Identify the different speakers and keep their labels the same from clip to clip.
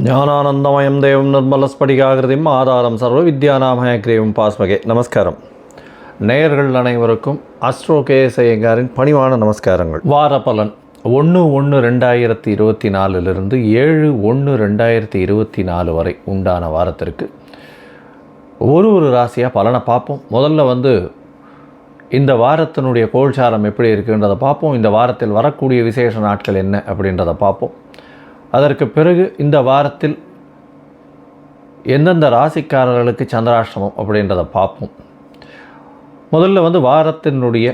Speaker 1: ஞானானந்தமயம் தேவம் நிர்மலஸ்படிகாகிருதிம் ஆதாரம் சர்வ வித்யாநாமயக்ரீவம் பாஸ்மகே. நமஸ்காரம். நேயர்கள் அனைவருக்கும் அஸ்ட்ரோ கேஎஸ் ஐயங்காரின் பணிவான நமஸ்காரங்கள். வார பலன் 1/1/2024 7/1/2024 வரை உண்டான வாரத்திற்கு ஒரு ராசியாக பலனை பார்ப்போம். முதல்ல இந்த வாரத்தினுடைய கோல்சாரம் எப்படி இருக்குன்றதை பார்ப்போம். இந்த வாரத்தில் வரக்கூடிய விசேஷ நாட்கள் என்ன அப்படின்றத பார்ப்போம். அதற்கு பிறகு இந்த வாரத்தில் எந்தெந்த ராசிக்காரர்களுக்கு சந்திராஷ்டமம் அப்படின்றத பார்ப்போம். முதல்ல வாரத்தினுடைய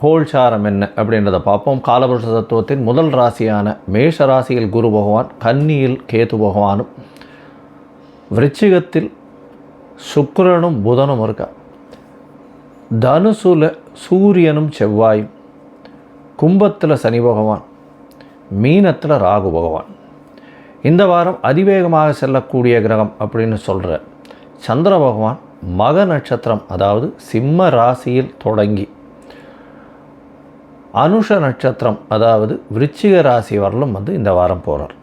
Speaker 1: கோல்சாரம் என்ன அப்படின்றத பார்ப்போம். காலபுருஷ தத்துவத்தின் முதல் ராசியான மேஷ ராசியில் குரு பகவான், கன்னியில் கேது பகவானும், விருச்சிகத்தில் சுக்கிரனும் புதனும் இருக்கா, தனுசுல சூரியனும் செவ்வாயும், கும்பத்தில் சனி பகவான், மீனத்தில் ராகு பகவான். இந்த வாரம் அதிவேகமாக செல்லக்கூடிய கிரகம் அப்படின்னு சொல்கிற சந்திர பகவான் மக நட்சத்திரம், அதாவது சிம்ம ராசியில் தொடங்கி அனுஷ நட்சத்திரம், அதாவது விருச்சிக ராசி வரலும் இந்த வாரம் போகிறார்.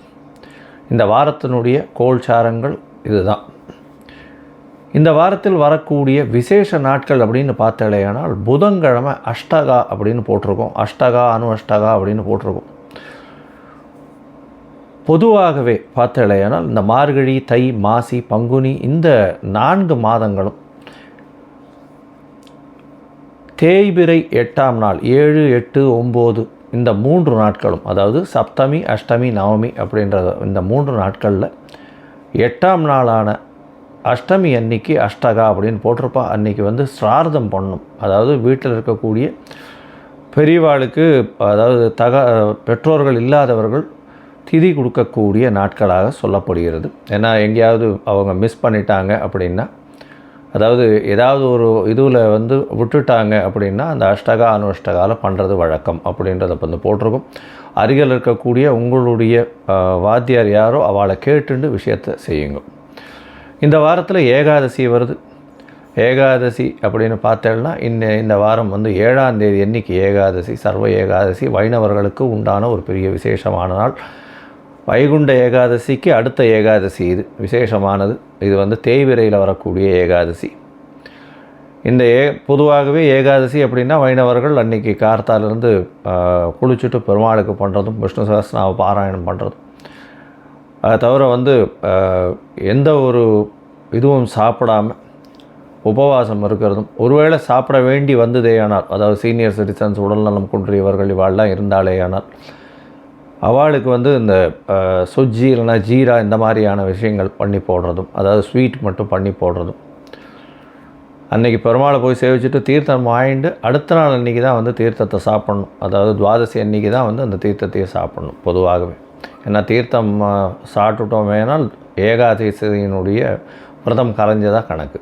Speaker 1: இந்த வாரத்தினுடைய கோல்சாரங்கள் இதுதான். இந்த வாரத்தில் வரக்கூடிய விசேஷ நாட்கள் அப்படின்னு பார்த்தாலேயானால் புதன்கிழமை அஷ்டகா அப்படின்னு போட்டிருக்கோம். அஷ்டகா அணு அஷ்டகா அப்படின்னு போட்டிருக்கோம். பொதுவாகவே பார்த்தாலேயானால் இந்த மார்கழி, தை, மாசி, பங்குனி இந்த 4 மாதங்களும் தேய்பிறை 8ஆம் நாள் 7, 8, 9 இந்த 3 நாட்களும், அதாவது சப்தமி, அஷ்டமி, நவமி அப்படின்ற இந்த 3 நாட்களில் 8ஆம் நாளான அஷ்டமி அன்னைக்கு அஷ்டகா அப்படின்னு போட்டிருப்பா. அன்றைக்கி ஸ்ரார்த்தம் பண்ணணும். அதாவது வீட்டில் இருக்கக்கூடிய பெரியவாளுக்கு, அதாவது பெற்றோர்கள் இல்லாதவர்கள் திதி கொடுக்கக்கூடிய நாட்களாக சொல்லப்படுகிறது. ஏன்னா எங்கேயாவது அவங்க மிஸ் பண்ணிட்டாங்க அப்படின்னா, அதாவது ஏதாவது ஒரு இதுவில் விட்டுட்டாங்க அப்படின்னா அந்த அஷ்டகா அனுஷ்டகாவில் பண்ணுறது வழக்கம் அப்படின்றத போட்டிருக்கும். அருகில் இருக்கக்கூடிய உங்களுடைய வாத்தியார் யாரோ அவளை கேட்டுண்டு விஷயத்தை செய்யுங்க. இந்த வாரத்தில் ஏகாதசி வருது. ஏகாதசி அப்படின்னு பார்த்தேன்னா இந்த வாரம் 7ஆம் தேதி அன்னைக்கு ஏகாதசி, சர்வ ஏகாதசி வைணவர்களுக்கு உண்டான ஒரு பெரிய விசேஷமான நாள். வைகுண்ட ஏகாதசிக்கு அடுத்த ஏகாதசி இது விசேஷமானது. இது தேய்பிறையில் வரக்கூடிய ஏகாதசி. இந்த பொதுவாகவே ஏகாதசி அப்படின்னா வைணவர்கள் அன்றைக்கி கார்த்தாலிருந்து குளிச்சுட்டு பெருமாளுக்கு பண்ணுறதும், விஷ்ணு சஹஸ்ரநாம பாராயணம் பண்ணுறதும், அதை தவிர எந்த ஒரு இதுவும் சாப்பிடாமல் உபவாசம் இருக்கிறதும், ஒருவேளை சாப்பிட வேண்டி வந்ததேயானால், அதாவது சீனியர் சிட்டிசன்ஸ், உடல்நலம் குன்றியவர்கள் இவாள்லாம் இருந்தாலேயானால் அவளுக்கு இந்த சுஜ்ஜி இல்லைனா ஜீரா இந்த மாதிரியான விஷயங்கள் பண்ணி போடுறதும், அதாவது ஸ்வீட் மட்டும் பண்ணி போடுறதும், அன்றைக்கி பெருமாளை போய் சேவிச்சுட்டு தீர்த்தம் வாங்கிட்டு அடுத்த நாள் அன்றைக்கி தான் தீர்த்தத்தை சாப்பிட்ணும். அதாவது துவாதசி அன்றைக்கி தான் அந்த தீர்த்தத்தையே சாப்பிட்ணும் பொதுவாகவே. ஏன்னா தீர்த்தம் சாப்பிட்டுட்டோம் வேணால் ஏகாதசியினுடைய விரதம் கரைஞ்சதாக கணக்கு.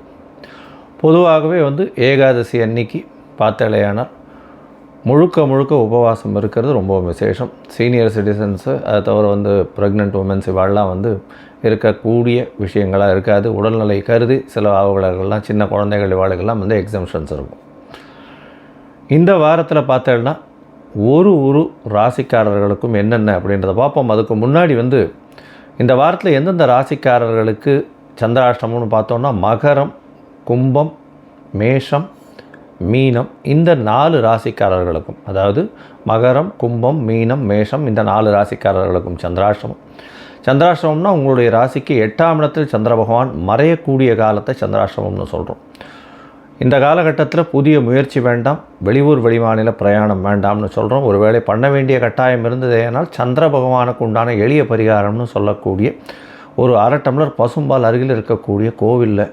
Speaker 1: பொதுவாகவே ஏகாதசி அன்னைக்கு பார்த்தாலேயானால் முழுக்க உபவாசம் இருக்கிறது ரொம்ப விசேஷம். சீனியர் சிட்டிசன்ஸு, அதை தவிர ப்ரெக்னென்ட் உமன்ஸ் இவாள்லாம் இருக்கக்கூடிய விஷயங்களாக இருக்காது. உடல்நிலை கருதி சில அவர்களெல்லாம் சின்ன குழந்தைகள் இவாளுக்கெல்லாம் எக்ஸம்ஷன்ஸ் இருக்கும். இந்த வாரத்தில் பார்த்தேன்னா ஒரு ராசிக்காரர்களுக்கும் என்னென்ன அப்படின்றத பார்ப்போம். அதுக்கு முன்னாடி இந்த வாரத்தில் எந்தெந்த ராசிக்காரர்களுக்கு சந்திராஷ்டமம்னு பார்த்தோன்னா மகரம், கும்பம், மேஷம், மீனம் இந்த 4 ராசிக்காரர்களுக்கும், அதாவது மகரம், கும்பம், மீனம், மேஷம் இந்த 4 ராசிக்காரர்களுக்கும் சந்திராஷ்டமம். சந்திராஷ்டமம்னா உங்களுடைய ராசிக்கு 8ஆம் இடத்தில் சந்திர பகவான் மறையக்கூடிய காலத்தை சந்திராஷ்டமம்னு சொல்கிறோம். இந்த காலகட்டத்தில் புதிய முயற்சி வேண்டாம், வெளியூர் வெளிமாநில பிரயாணம் வேண்டாம்னு சொல்கிறோம். ஒருவேளை பண்ண வேண்டிய கட்டாயம் இருந்ததேனால் சந்திர பகவானுக்கு உண்டான எளிய பரிகாரம்னு சொல்லக்கூடிய ஒரு 1/2 டம்ளர் பசும்பால் அருகில் இருக்கக்கூடிய கோவிலில்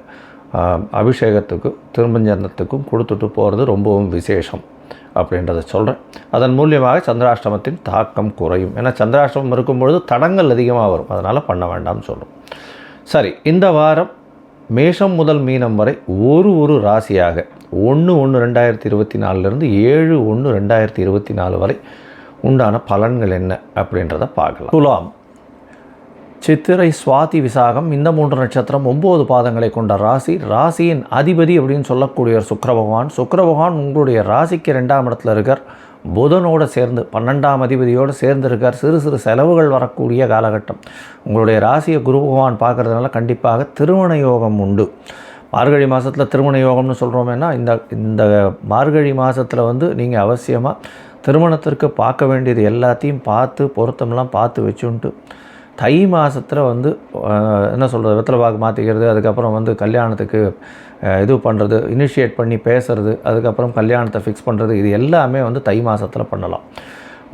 Speaker 1: அபிஷேகத்துக்கு திருமஞ்சனத்துக்கும் கொடுத்துட்டு போகிறது ரொம்பவும் விசேஷம் அப்படின்றத சொல்கிறேன். அதன் மூலியமாக சந்திராஷ்டமத்தின் தாக்கம் குறையும். ஏன்னா சந்திராஷ்டமம் இருக்கும்பொழுது தடங்கள் அதிகமாக வரும், அதனால் பண்ண வேண்டாம்னு சொல்கிறோம். சரி, இந்த வாரம் மேஷம் முதல் மீனம் வரை ஒரு ராசியாக 1/1/2024 7/1/2024 வரை உண்டான பலன்கள் என்ன அப்படின்றத பார்க்கலாம். துலாம் சித்திரை, சுவாதி, விசாகம் இந்த 3 நட்சத்திரம் 9 பாதங்களை கொண்ட ராசி. ராசியின் அதிபதி அப்படின்னு சொல்லக்கூடிய சுக்கிர பகவான். சுக்கிர பகவான் உங்களுடைய ராசிக்கு 2ஆம் இடத்துல இருக்கார். புதனோடு சேர்ந்து 12ஆம் அதிபதியோடு சேர்ந்து இருக்கார். சிறு சிறு செலவுகள் வரக்கூடிய காலகட்டம். உங்களுடைய ராசியை குரு பகவான் பார்க்குறதுனால கண்டிப்பாக திருமண யோகம் உண்டு. மார்கழி மாதத்தில் திருமண யோகம்னு சொல்கிறோமேனா இந்த மார்கழி மாதத்தில் நீங்கள் அவசியமாக திருமணத்திற்கு பார்க்க வேண்டியது எல்லாத்தையும் பார்த்து பொருத்தமெல்லாம் பார்த்து வச்சுன்ட்டு தை மாதத்தில் என்ன சொல்கிறது, வெத்தலை பாக்கு மாற்றிக்கிறது, அதுக்கப்புறம் கல்யாணத்துக்கு இது பண்ணுறது, இனிஷியேட் பண்ணி பேசுகிறது, அதுக்கப்புறம் கல்யாணத்தை ஃபிக்ஸ் பண்ணுறது, இது எல்லாமே தை மாதத்தில் பண்ணலாம்.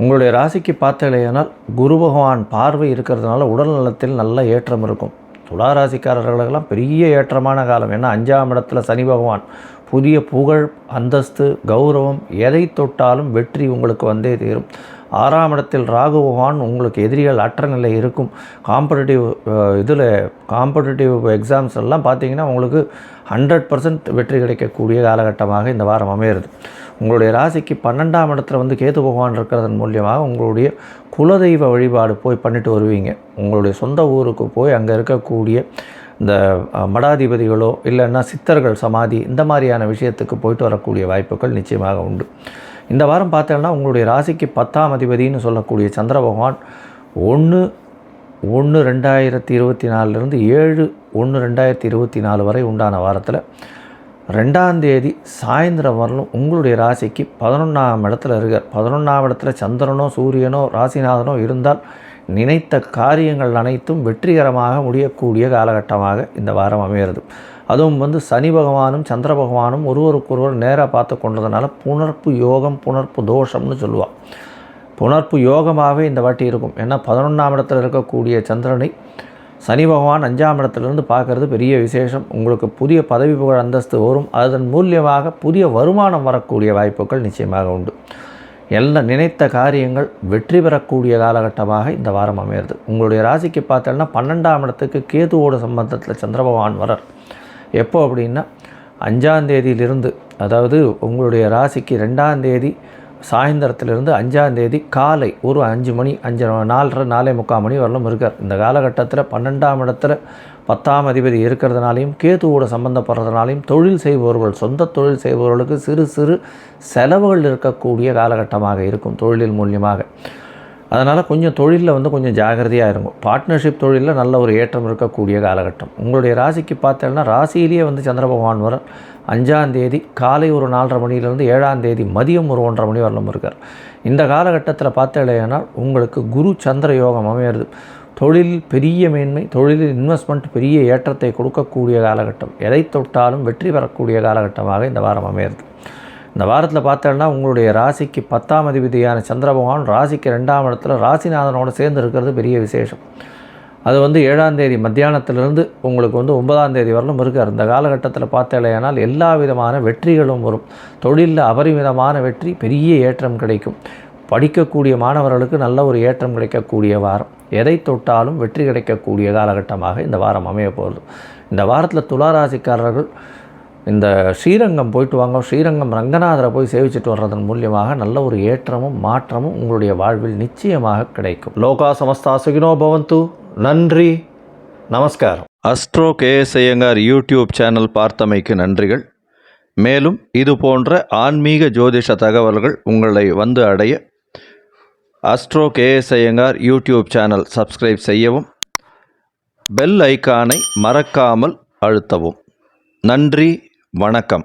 Speaker 1: உங்களுடைய ராசிக்கு பார்த்தலையானால் குரு பகவான் பார்வை இருக்கிறதுனால உடல் நலத்தில் நல்ல ஏற்றம் இருக்கும். துலா ராசிக்காரர்களுக்கெல்லாம் பெரிய ஏற்றமான காலம். ஏன்னா 5ஆம் இடத்துல சனி பகவான். புதிய புகழ், அந்தஸ்து, கௌரவம் எதை தொட்டாலும் வெற்றி உங்களுக்கு வந்தே தீரும். 6ஆம் இடத்தில் ராகு பகவான். உங்களுக்கு எதிரிகள் அற்ற நிலை இருக்கும். காம்படிட்டிவ் எக்ஸாம்ஸ் எல்லாம் பார்த்திங்கன்னா உங்களுக்கு 100% வெற்றி கிடைக்கக்கூடிய காலகட்டமாக இந்த வாரம் அமையிறது. உங்களுடைய ராசிக்கு 12ஆம் இடத்துல கேது பகவான் இருக்கிறதன் மூலியமாக உங்களுடைய குலதெய்வ வழிபாடு போய் பண்ணிட்டு வருவீங்க. உங்களுடைய சொந்த ஊருக்கு போய் அங்கே இருக்கக்கூடிய இந்த மடாதிபதிகளோ இல்லைன்னா சித்தர்கள் சமாதி இந்த மாதிரியான விஷயத்துக்கு போயிட்டு வரக்கூடிய வாய்ப்புகள் நிச்சயமாக உண்டு. இந்த வாரம் பார்த்தோம்னா உங்களுடைய ராசிக்கு 10ஆம் அதிபதினு சொல்லக்கூடிய சந்திர பகவான் 1/1/2024 7/1/2024 வரை உண்டான வாரத்தில் 2ஆம் தேதி சாயந்தரம் வரலும் உங்களுடைய ராசிக்கு 11ஆம் இடத்துல இருக்கார். 11ஆம் இடத்துல சந்திரனோ சூரியனோ ராசிநாதனோ இருந்தால் நினைத்த காரியங்கள் அனைத்தும் வெற்றிகரமாக முடியக்கூடிய காலகட்டமாக இந்த வாரம் அமைகிறது. அதுவும் சனி பகவானும் சந்திர பகவானும் ஒருவருக்கொருவர் நேராக பார்த்து கொண்டதுனால புணர்ப்பு யோகம், புணர்ப்பு தோஷம்னு சொல்லுவாள். புணர்ப்பு யோகமாகவே இந்த வாட்டி இருக்கும். ஏன்னா 11ஆம் இடத்துல இருக்கக்கூடிய சந்திரனை சனி பகவான் 5ஆம் இடத்துலேருந்து பார்க்குறது பெரிய விசேஷம். உங்களுக்கு புதிய பதவி புகழ் அந்தஸ்து வரும். அதன் மூலியமாக புதிய வருமானம் வரக்கூடிய வாய்ப்புகள் நிச்சயமாக உண்டு. எல்லாம் நினைத்த காரியங்கள் வெற்றி பெறக்கூடிய காலகட்டமாக இந்த வாரம் அமையிறது. உங்களுடைய ராசிக்கு பார்த்தோன்னா 12ஆம் இடத்துக்கு கேதுவோட சம்பந்தத்தில் சந்திர பகவான் வரார். எப்போ அப்படின்னா 5ஆம் தேதியிலிருந்து, அதாவது உங்களுடைய ராசிக்கு 2ஆம் தேதி சாயந்தரத்திலிருந்து 5ஆம் தேதி காலை ஒரு 5 மணி 4:30 4:45 மணி வரலும் இருக்கார். இந்த காலகட்டத்தில் 12ஆம் இடத்துல 10ஆம் அதிபதி இருக்கிறதுனாலையும் கேதுவோட சம்பந்தப்படுறதுனாலையும் தொழில் செய்பவர்கள், சொந்த தொழில் செய்பவர்களுக்கு சிறு சிறு செலவுகள் இருக்கக்கூடிய காலகட்டமாக இருக்கும் தொழிலில் மூலியமாக. அதனால் கொஞ்சம் தொழிலில் கொஞ்சம் ஜாகிரதையாக இருக்கும். பார்ட்னர்ஷிப் தொழிலில் நல்ல ஒரு ஏற்றம் இருக்கக்கூடிய காலகட்டம். உங்களுடைய ராசிக்கு பார்த்தோன்னா ராசியிலேயே சந்திர பகவான் வர 5ஆம் தேதி காலை ஒரு 4:30 மணியிலிருந்து 7ஆம் தேதி மதியம் ஒரு 1:30 மணி வரலும் இருக்கார். இந்த காலகட்டத்தில் பார்த்தேனால் உங்களுக்கு குரு சந்திர யோகம் அமையிறது. தொழில் பெரிய மேன்மை, தொழிலில் இன்வெஸ்ட்மெண்ட் பெரிய ஏற்றத்தை கொடுக்கக்கூடிய காலகட்டம். எதை தொட்டாலும் வெற்றி பெறக்கூடிய காலகட்டமாக இந்த வாரம் அமையிறது. இந்த வாரத்தில் பார்த்தோன்னா உங்களுடைய ராசிக்கு 10ஆம் அதிபதியான சந்திர பகவான் ராசிக்கு 2ஆம் இடத்துல ராசிநாதனோடு சேர்ந்து இருக்கிறது பெரிய விசேஷம். அது 7ஆம் தேதி மத்தியானத்திலிருந்து உங்களுக்கு 9ஆம் தேதி வரலும் இருக்கார். இந்த காலகட்டத்தில் பார்த்தேனால் எல்லா விதமான வெற்றிகளும் வரும். தொழிலில் அபரிமிதமான வெற்றி, பெரிய ஏற்றம் கிடைக்கும். படிக்கக்கூடிய மாணவர்களுக்கு நல்ல ஒரு ஏற்றம் கிடைக்கக்கூடிய வாரம். எதை தொட்டாலும் வெற்றி கிடைக்கக்கூடிய காலகட்டமாக இந்த வாரம் அமைய போகுது. இந்த வாரத்தில் துளாராசிக்காரர்கள் இந்த ஸ்ரீரங்கம் போயிட்டு வாங்க. ஸ்ரீரங்கம் ரங்கநாதரை போய் சேவிச்சுட்டு வர்றதன் மூலியமாக நல்ல ஒரு ஏற்றமும் மாற்றமும் உங்களுடைய வாழ்வில் நிச்சயமாக கிடைக்கும். லோகா சமஸ்தா சுகினோ பவந்து. நன்றி, நமஸ்காரம். Astro KS Iyengar YouTube channel பார்த்தமைக்கு நன்றிகள். மேலும் இது போன்ற ஆன்மீக ஜோதிஷ தகவல்கள் உங்களை அடைய astro KS Iyengar YouTube channel subscribe செய்யவும், பெல் ஐக்கானை மறக்காமல் அழுத்தவும். நன்றி, வணக்கம்.